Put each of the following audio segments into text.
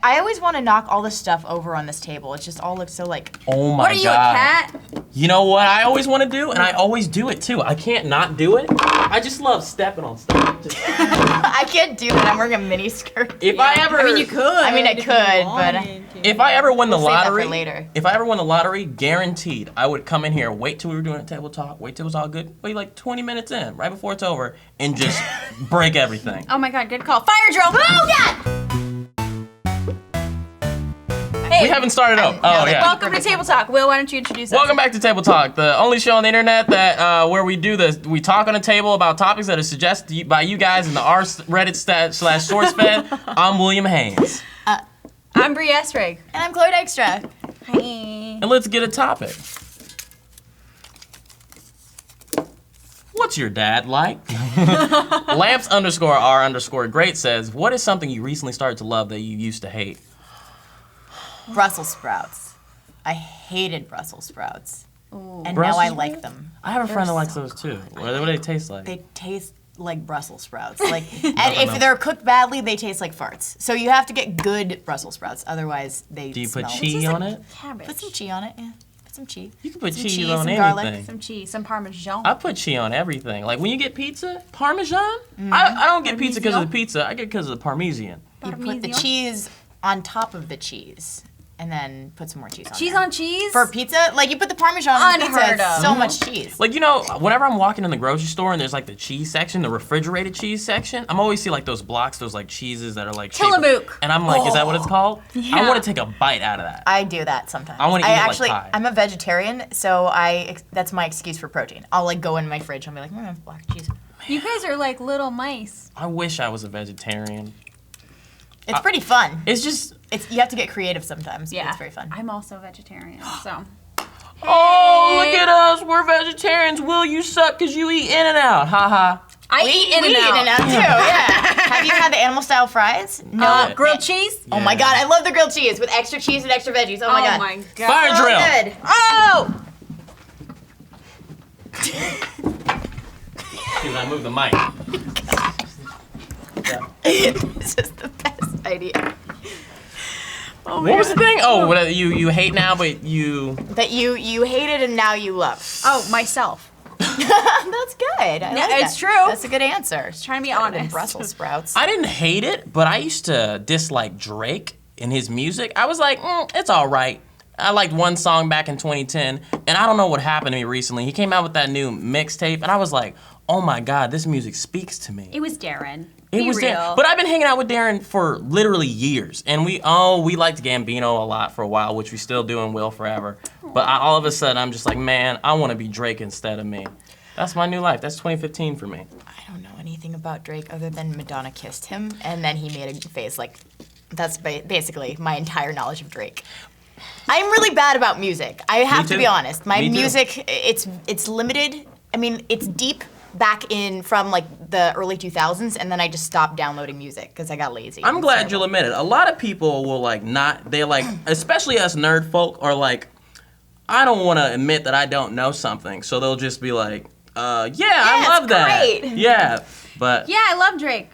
I always want to knock all this stuff over on this table. It just all looks so like. Oh my god. What are you, a cat? You know what I always want to do, and I always do it too. I can't not do it. I just love stepping on stuff. I can't do that. I'm wearing a mini skirt. If I ever, I mean, you could. I mean, I could, but if I ever win the We'll save that for lottery, later. if I ever won the lottery, guaranteed, I would come in here, wait till we were doing a table talk, wait till it was all good, wait like 20 minutes in, right before it's over, and just break everything. Oh my god, good call. Fire drill! Oh god! We haven't started up. Oh yeah. Welcome to Table Talk. Will, why don't you introduce us? Welcome back to Table Talk, the only show on the internet that where we do this. We talk on a table about topics that are suggested by you guys in the r Reddit / SourceFed. I'm William Haynes, I'm Bree Esrig. And I'm Chloe Dykstra. Hi. and let's get a topic. What's your dad like? Lamps _R_ great says, what is something you recently started to love that you used to hate? Brussels sprouts. I hated Brussels sprouts. Ooh. And Brussels now I sprouts? like them. I have a friend that likes those too. What do they taste like? They taste like Brussels sprouts. Like, and if they're cooked badly, they taste like farts. So you have to get good Brussels sprouts, otherwise they Do you smell. put cheese on it? Cabbage. Put some cheese on it, yeah. Put some cheese. You can put Some cheese cheese, on some anything. garlic. Some cheese, some Parmesan. I put cheese on everything. Like when you get pizza, Parmesan. I don't get pizza because of the pizza. I get because of the Parmesan. You put the cheese on top of the cheese, and then put some more cheese on Cheese there. on cheese? For pizza, like you put the Parmesan on the pizza, Unheard it's of. so much cheese. Like, you know, whenever I'm walking in the grocery store and there's like the cheese section, the refrigerated cheese section, I'm always see like those blocks, those like cheeses that are like shaped- Tillamook. And I'm like, is that what it's called? Yeah. I want to take a bite out of that. I do that sometimes. I wanna eat it like actually, pie. I'm a vegetarian, so that's my excuse for protein. I'll like go in my fridge and be like, black cheese. You guys are like little mice. I wish I was a vegetarian. It's pretty fun. It's just, You have to get creative sometimes. But Yeah. it's very fun. I'm also vegetarian, so. oh, look at us, we're vegetarians. Will, you suck because you eat In-N-Out. Ha ha. I eat In-N-Out. We eat In-N-Out too. Yeah. Have you had the animal style fries? No. Grilled cheese? Oh my god, I love the grilled cheese with extra cheese and extra veggies. Oh my god. Oh my god. Fire drill. Good. Oh! Dude, I moved the mic. This is the best idea. Oh What was the thing? Oh, what, you hate now, but you... That you hated and now you love. Oh, myself. That's good. I like it's that. true. That's a good answer. Trying to be Better than honest. Brussels sprouts. I didn't hate it, but I used to dislike Drake and his music. I was like, it's all right. I liked one song back in 2010, and I don't know what happened to me recently. He came out with that new mixtape, and I was like, oh my God, this music speaks to me. It was Darren. It Be was real. Darren. But I've been hanging out with Darren for literally years, and we liked Gambino a lot for a while, which we still do and will forever. But all of a sudden, I'm just like, man, I want to be Drake instead of me. That's my new life. That's 2015 for me. I don't know anything about Drake other than Madonna kissed him, and then he made a face like, that's basically my entire knowledge of Drake. I'm really bad about music. I have to be honest. My music, it's limited. I mean, it's deep back in from like the early 2000s, and then I just stopped downloading music because I got lazy. I'm glad you'll admit it. A lot of people will they're like, especially us nerd folk, are like, I don't want to admit that I don't know something, so they'll just be like, I love that. Great. Yeah, but Yeah, I love Drake.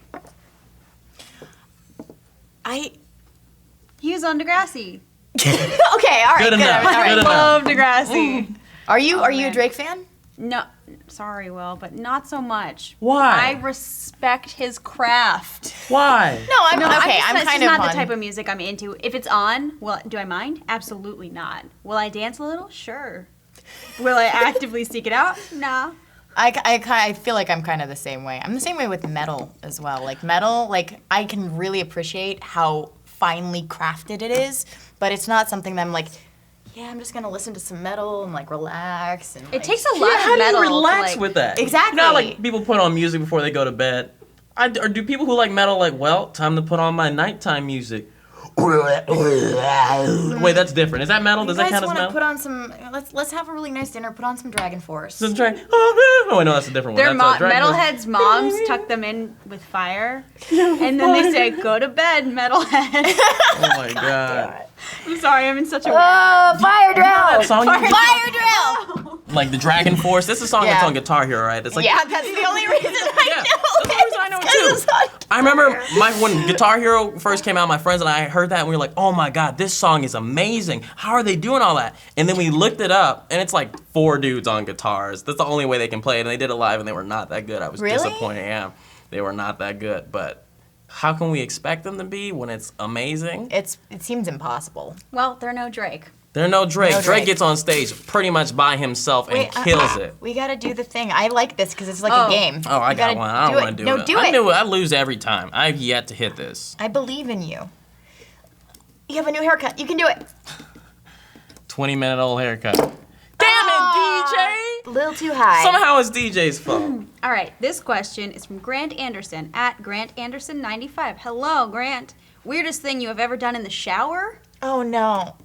He was on Degrassi. Okay, all right, Good enough. All right. Good enough. Love Degrassi. Are you a man. Drake fan? No, sorry, Will, but not so much. Why? I respect his craft. why? No, I'm No, okay. I'm I'm kind not of the type of music I'm into. If it's on, do I mind? Absolutely not. Will I dance a little? Sure. Will I actively seek it out? Nah. I feel like I'm kind of the same way. I'm the same way with metal as well. Like metal, like I can really appreciate how finely crafted it is, but it's not something that I'm like, yeah, I'm just gonna listen to some metal and like relax and. It takes a lot How of do metal. you relax to, with that? Exactly. Not like people put on music before they go to bed. Or do people who like metal like, well, time to put on my nighttime music? Wait, that's different. Is that metal? Does that count as want to metal? put on some? Let's have a really nice dinner. Put on some Dragon Force. Doesn't try. Oh, wait, no, that's a different one. Their That's Dragon Force. metalheads' moms tuck them in with fire, and then they say, "Go to bed, metalhead." Oh my God. I'm sorry, I'm in such a. Fire drill! That song you- Fire drill! Like the Dragon Force. This is a song that's Yeah. on Guitar Hero, right? It's like, Yeah, that's the only reason I Yeah, know that's the only reason I know it. what too. I remember when Guitar Hero first came out, my friends and I heard that and we were like, oh my God, this song is amazing. How are they doing all that? And then we looked it up and it's like 4 dudes on guitars. That's the only way they can play it. And they did it live and they were not that good. I was disappointed. Yeah, they were not that good. But how can we expect them to be when it's amazing? It seems impossible. Well, they're no Drake. They're no Drake. No Drake Drake gets on stage pretty much by himself and kills it. We gotta do the thing. I like this because it's like a game. Oh, I got one. I don't want to do it. No, do I it. knew it. I lose every time. I've yet to hit this. I believe in you. You have a new haircut. You can do it. 20-minute-old haircut. Damn it, DJ! A little too high. Somehow it's DJ's fault. All right, this question is from Grant Anderson at Grant Anderson 95. Hello, Grant. Weirdest thing you have ever done in the shower? Oh no.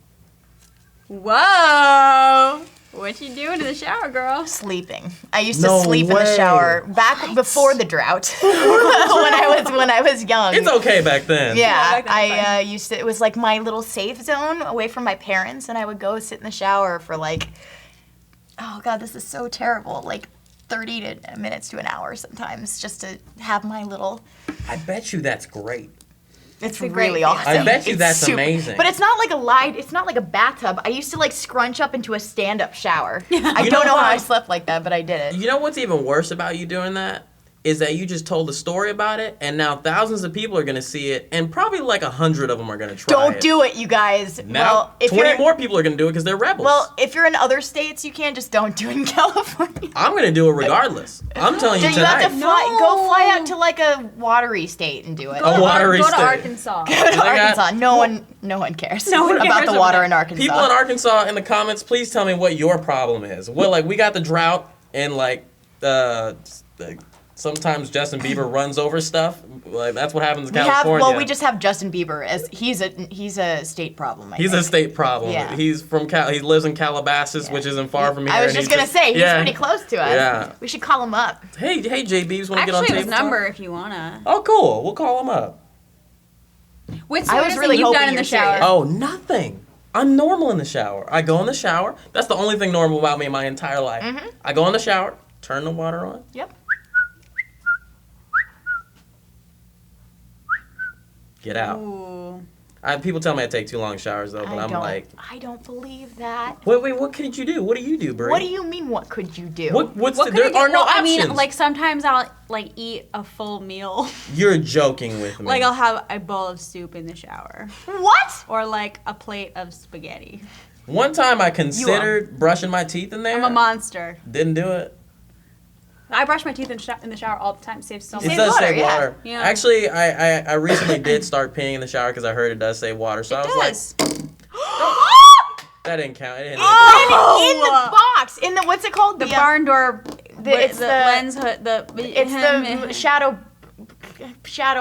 Whoa! What you doing in the shower, girl? Sleeping. I used to sleep in the shower back before the drought when I was young. It's okay back then. Yeah, I used to. It was like my little safe zone away from my parents, and I would go sit in the shower for like, oh God, this is so terrible. Like 30 minutes to an hour sometimes, just to have my little. I bet you that's great. It's really awesome. I bet you that's amazing. But it's not like it's not like a bathtub. I used to like scrunch up into a stand-up shower. I don't know how I slept like that, but I did it. You know what's even worse about you doing that? Is that you just told a story about it, and now thousands of people are gonna see it, and probably like 100 of them are gonna try it. Don't do it, you guys. Now, well, if 20 more people are gonna do it because they're rebels. Well, if you're in other states, you can't just don't do it in California. I'm gonna do it regardless. I'm telling you You tonight. have to go fly out to like a watery state and do it. A watery Go state. to Arkansas. Go to Arkansas. No one cares one about cares the water about in Arkansas. People in Arkansas in the comments, please tell me what your problem is. Well, like we got the drought and like sometimes Justin Bieber runs over stuff. Like that's what happens in California. We just have Justin Bieber as he's a state problem. He's a state problem. Yeah. He's from he lives in Calabasas, which isn't far from here. I was just gonna say he's pretty close to us. Yeah. We should call him up. Hey, JBs, want to get on Actually, tape? his number if you wanna. Oh, cool. We'll call him up. What's I was the really you've hoping done in you the were shower? serious. Oh, nothing. I'm normal in the shower. I go in the shower. That's the only thing normal about me in my entire life. Mm-hmm. I go in the shower, turn the water on. Yep. Get out. Ooh. People tell me I take too long showers though, but I'm like, I don't believe that. wait, what could you do? What do you do, Brie? What do you mean? What could you do? There are no options. I mean, like sometimes I'll like eat a full meal. You're joking with me. Like I'll have a bowl of soup in the shower, What? or like a plate of spaghetti. One time I considered brushing my teeth in there. I'm a monster. Didn't do it. I brush my teeth in the shower all the time. Saves so much. It does water, save yeah. water. Yeah. Actually, I recently did start peeing in the shower because I heard it does save water. So I was like, that didn't count. It didn't In the box. In the what's it called? The barn door. it's the the lens hood. It's the shadow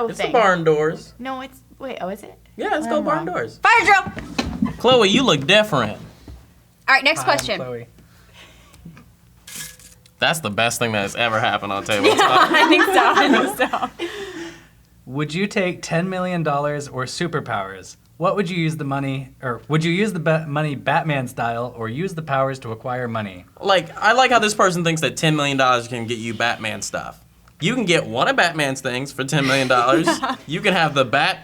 It's thing. the barn doors. No, it's oh, is it? Yeah, let's go barn doors. Fire drill. Chloe, you look different. All right, next Hi, I'm question. Chloe. That's the best thing that has ever happened on tabletop. I think so. Would you take $10 million or superpowers? What would you use the money, or would you use the money Batman style, or use the powers to acquire money? Like, I like how this person thinks that $10 million can get you Batman stuff. You can get one of Batman's things for $10 million. You can have the Bat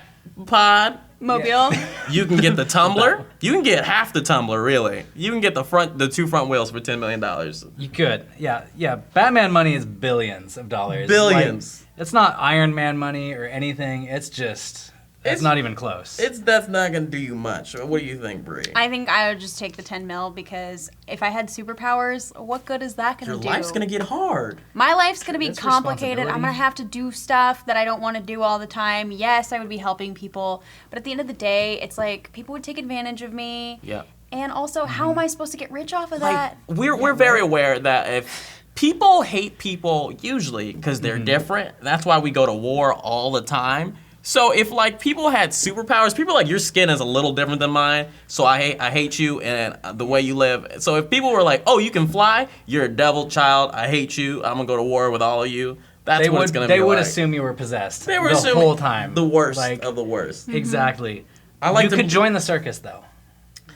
Pod. Mobile. You can get the tumbler. You can get half the tumbler, really. You can get the 2 front wheels for $10 million. You could. Yeah. Batman money is billions of dollars. Billions. Like, it's not Iron Man money or anything. It's not even close. That's not gonna do you much. What do you think, Brie? I think I would just take the 10 mil because if I had superpowers, what good is that gonna do? Your life's gonna get hard. My life's gonna be That's complicated. I'm responsibility. gonna have to do stuff that I don't want to do all the time. Yes, I would be helping people, but at the end of the day, it's like people would take advantage of me. Yeah. And also, how am I supposed to get rich off of that? We're very aware that if people hate people usually because they're different, that's why we go to war all the time. So if like people had superpowers, people are like your skin is a little different than mine, so I hate you and the way you live. So if people were like, oh, you can fly, you're a devil child, I hate you, I'm gonna go to war with all of you. That's what it's gonna be. They would like. assume you were possessed. They were the assuming whole time. The worst Like, of the worst. Exactly. I like you to could join the circus though.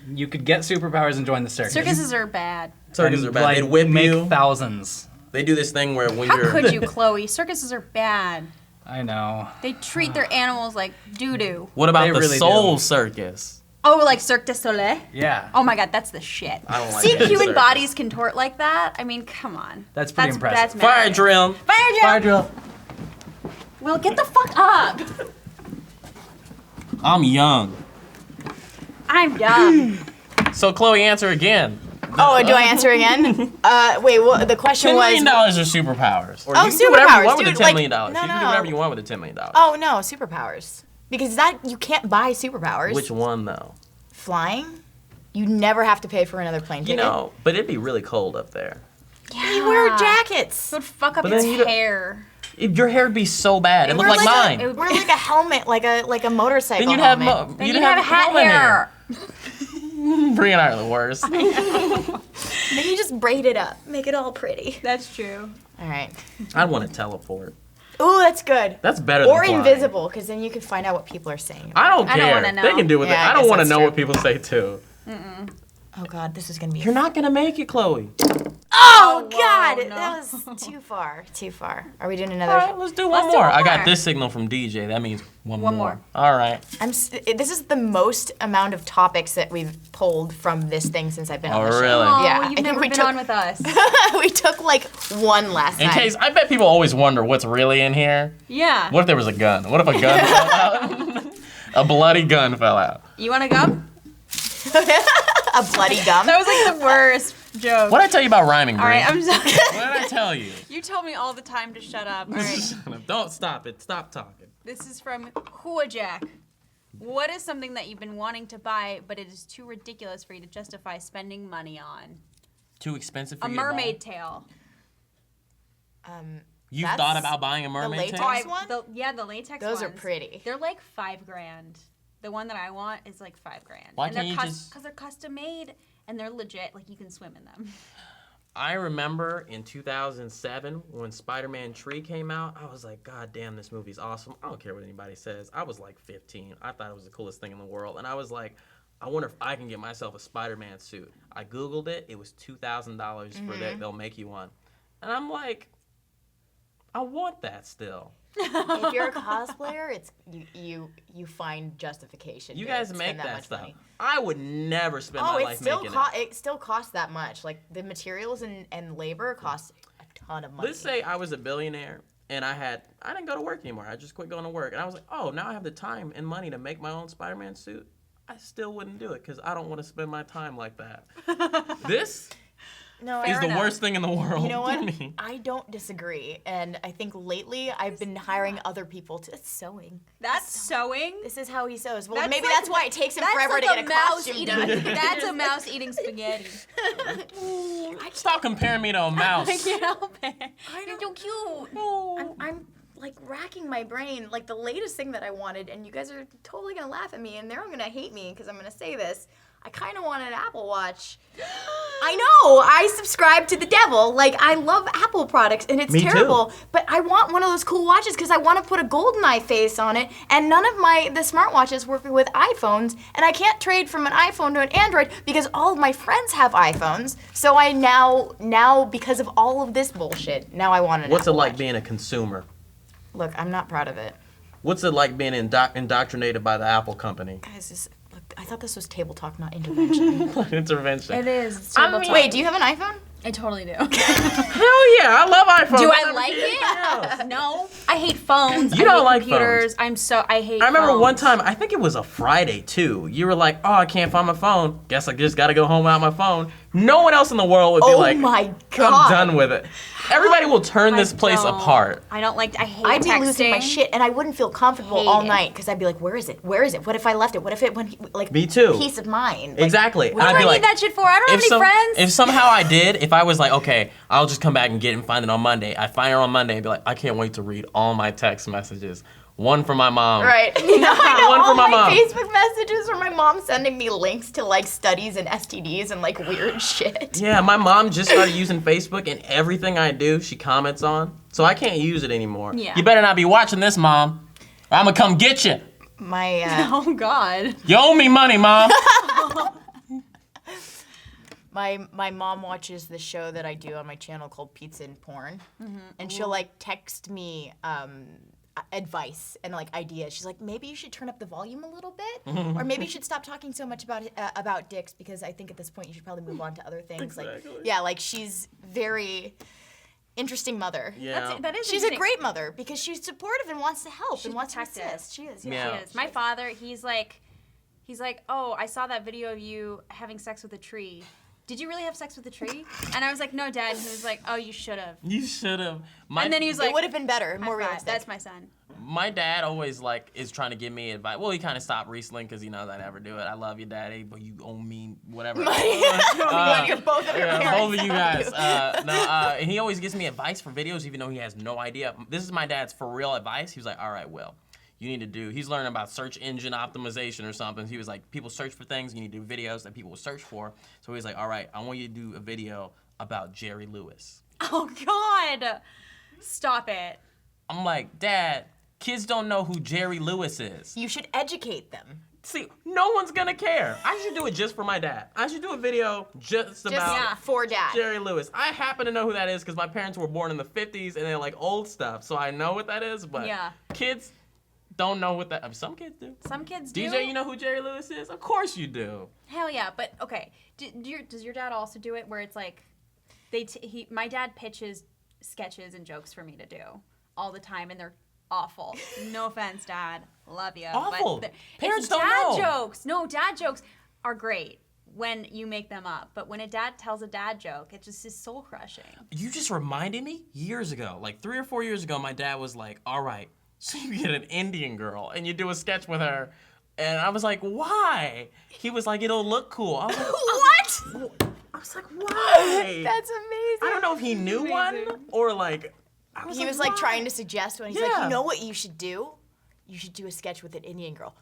You could get superpowers and join the circus. Circuses are bad. Circuses And, are bad. like, They whip make you. thousands. They do this thing where when How you're could you, Chloe? Circuses are bad. I know. They treat their animals like doo-doo. What about They the really Soul do. Circus? Oh, like Cirque du Soleil? Yeah. Oh my god, that's the shit. I don't like Seeing that human circus. bodies contort like that, I mean, come on. That's pretty impressive. That's Fire magic. drill. Fire drill! Fire drill. Will, get the fuck up! I'm young. I'm dumb. So Chloe, answer again. Oh, do I answer again? Wait, well, the question $10 was. million are superpowers. Or Oh, you can do whatever you superpowers, want with dude, the $10 million. like, You no, can do no. whatever you want with the $10 million. Oh no, superpowers. Because you can't buy superpowers. Which one though? Flying? You never have to pay for another plane You ticket. know, but it'd be really cold up there. You wear jackets. It would fuck up But its then you don't- hair. Your hair would be so bad. It looked Wear like mine. It would- Wear like a helmet, like a motorcycle Then you'd have helmet. Then you'd have hat helmet hair. Brie and I are the worst. Then you just braid it up, make it all pretty. That's true. All right. I'd want to teleport. Ooh, that's good. That's better Or than flying. invisible, because then you can find out what people are saying. I don't I care. don't wanna know. They can do what Yeah, they. I I don't guess want to that's know true. what people say too. Oh God, this is gonna be. You're not gonna make it, Chloe. Oh whoa, God, no. that was too far. Too far. Are we doing another? All right, let's do one Let's do more. one I got more. this signal from DJ. That means one One more. more. All right. This is the most amount of topics that we've pulled from this thing since I've been Oh, on the show. really? Oh, Yeah, I you've think never we been took- on with us. We took like one last In time. case, I bet people always wonder what's really in here. Yeah. What if there was a gun? What if a gun fell out? A bloody gun fell out. You want to gum? A bloody gum. That was like the worst joke. What did I tell you about rhyming, All Brie? right, I'm sorry. What did I tell you? You told me all the time to shut up. All right. Don't stop it. Stop talking. This is from Huajack. What is something that you've been wanting to buy, but it is too ridiculous for you to justify spending money on? Too expensive for A you to buy? mermaid tail. You've That's thought about buying a mermaid latex tail? one? Yeah, the latex Those are ones. pretty. They're like $5,000. The one that I want is like $5,000. Why and can't you they're just- Because they're custom made and they're legit. Like you can swim in them. I remember in 2007 when Spider-Man 3 came out, I was like, God damn, this movie's awesome. I don't care what anybody says. I was like 15. I thought it was the coolest thing in the world. And I was like, I wonder if I can get myself a Spider-Man suit. I Googled it. It was $2,000 for that. They'll make you one. And I'm like, I want that still. If you're a cosplayer, it's you find justification. You to guys spend make that much stuff. money. I would never spend my Oh, life making it. it still costs that much. Like the materials and labor cost a ton of money. Let's say I was a billionaire and I didn't go to work anymore. I just quit going to work. And I was like, oh, now I have the time and money to make my own Spider-Man suit. I still wouldn't do it because I don't want to spend my time like that. This no, is the worst thing in the world You know what? to me. I don't disagree, and I think lately I've been hiring other people to. It's sewing. That's sewing. This is how he sews. Well, That's maybe like- that's why it takes him That's forever like to get a mouse costume eating. done. That's a mouse eating spaghetti. Stop comparing me to a mouse. I can't help it. You're so cute. I'm like racking my brain. Like the latest thing that I wanted, and you guys are totally gonna laugh at me, and they're gonna hate me because I'm gonna say this. I kind of wanted an Apple Watch. I know. I subscribe to the devil. Like I love Apple products, and it's Me too. terrible. But I want one of those cool watches because I want to put a GoldenEye face on it. And none of the smartwatches work with iPhones, and I can't trade from an iPhone to an Android because all of my friends have iPhones. So I now because of all of this bullshit, now I want an What's it Apple like Watch. being a consumer? Look, I'm not proud of it. What's it like being indoctrinated by the Apple company? Guys, look, I thought this was table talk, not intervention. Intervention. It is. I mean- Wait, do you have an iPhone? I totally do. Hell yeah, I love iPhones. Do I never like did anything else. it? No. I hate phones. You I don't hate like computers. I hate I remember phones. one time, I think it was a Friday too. You were like, oh, I can't find my phone. Guess I just got to go home without my phone. No one else in the world would be Oh like, my I'm God. done with it. Everybody will turn this place don't. apart. I don't like. I hate I'd be texting. losing my shit, and I wouldn't feel comfortable Hate all it. night because I'd be like, "Where is it? Where is it? What if I left it? What if it went like Me too. peace of mind?" Like, Exactly. what I'd What be do I like, need that shit for? I don't have any friends. If somehow I did, if I was like, okay, I'll just come back and get it and find it on Monday. I find it on Monday and be like, I can't wait to read all my text messages. One from my mom. Right. You know, I know One all from my mom. Facebook messages are my mom sending me links to like studies and STDs and like weird shit. Yeah, my mom just started using Facebook, and everything I do, she comments on. So I can't use it anymore. Yeah. You better not be watching this, Mom. Or I'm gonna come get you. My Oh God. You owe me money, Mom. my mom watches the show that I do on my channel called Pizza and Porn, and she'll like text me advice and like ideas. She's like, maybe you should turn up the volume a little bit, or maybe you should stop talking so much about dicks, because I think at this point you should probably move on to other things. Exactly. Like, yeah, like she's very interesting mother. Yeah. That is She's a great mother because she's supportive and wants to help and wants protective. to assist. She is. Yeah. She is. My father, he's like, oh, I saw that video of you having sex with a tree. Did you really have sex with a tree? And I was like, no, Dad. And he was like, oh, you should have. You should have. And then he was like, It would have been better, more high five, realistic. that's my son. My dad always like is trying to give me advice. Well, he kind of stopped recently because he knows I never do it. I love you, Daddy, but you owe me whatever. You're both of your Yeah, parents. both of you guys. And he always gives me advice for videos, even though he has no idea. This is my dad's for real advice. He was like, all right, Will, you need to do, he's learning about search engine optimization or something. He was like, people search for things, you need to do videos that people will search for. So he was like, all right, I want you to do a video about Jerry Lewis. Oh, God. Stop it. I'm like, Dad, kids don't know who Jerry Lewis is. You should educate them. See, no one's gonna care. I should do it just for my dad. I should do a video just about for Dad. Jerry Lewis. I happen to know who that is because my parents were born in the 50s and they like old stuff, so I know what that is, but kids don't know what that, I mean, some kids do. Some kids do. DJ, you know who Jerry Lewis is? Of course you do. Hell yeah, but okay. Does your dad also do it where it's like, my dad pitches sketches and jokes for me to do all the time, and they're awful. No offense, Dad. Love you. Awful. But Parents don't dad know. jokes. No, dad jokes are great when you make them up, but when a dad tells a dad joke, it just is soul crushing. You just reminded me years ago, like 3 or 4 years ago, my dad was like, all right, so you get an Indian girl and you do a sketch with her. And I was like, why? He was like, it'll look cool. I was like, What? I was like, why? That's amazing. I don't know if he knew one or like, He was like why? trying to suggest one. He's like, you know what you should do? You should do a sketch with an Indian girl.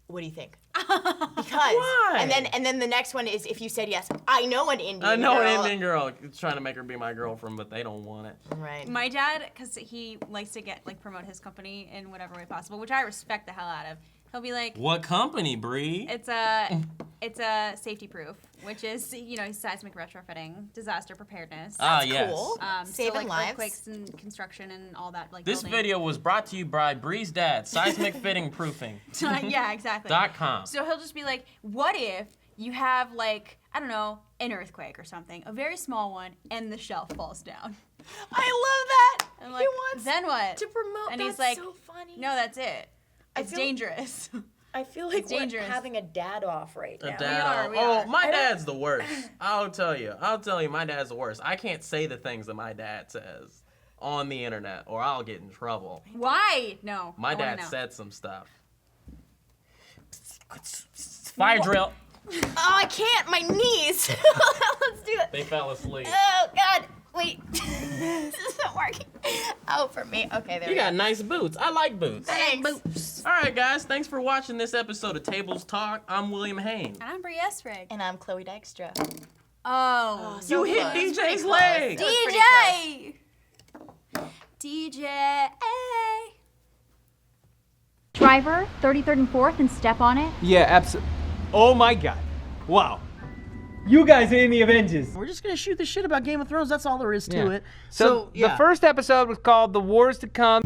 What do you think? Because Why? and then the next one is if you said yes, I know an Indian girl. I know an Indian girl trying to make her be my girlfriend, but they don't want it. Right. My dad, because he likes to promote his company in whatever way possible, which I respect the hell out of. He'll be like, What company, Bree? it's a safety proof, which is seismic retrofitting, disaster preparedness. Yes. Cool. Saving lives. Earthquakes and construction and all that. Like This building. video was brought to you by Bree's dad, Seismic Fitting Proofing. Yeah, exactly. .com. So he'll just be like, what if you have like, I don't know, an earthquake or something, a very small one, and the shelf falls down. I love that. I'm like, he wants then what? to promote. And That's he's like, so funny. no, that's it. It's feel- dangerous. I feel like It's dangerous. we're having a dad off right now. We are. My dad's the worst. I'll tell you, my dad's the worst. I can't say the things that my dad says on the internet or I'll get in trouble. Why? No. My I wanna dad know. said some stuff. Fire drill. Oh, I can't. My knees. Let's do it. They fell asleep. Oh God. Wait. This isn't working. Oh, for me. Okay, there You we got go. nice boots. I like boots. Thanks. All right, guys. Thanks for watching this episode of Tables Talk. I'm William Hain. And I'm Brie Esrig. And I'm Chloe Dykstra. Oh. So You hit close. DJ's Pretty close. leg. That was pretty DJ. Driver, 33rd and 4th, and step on it. Yeah, absolutely. Oh my god. Wow. You guys are in the Avengers. We're just gonna shoot the shit about Game of Thrones. That's all there is to Yeah. it. So yeah. the first episode was called The Wars to Come.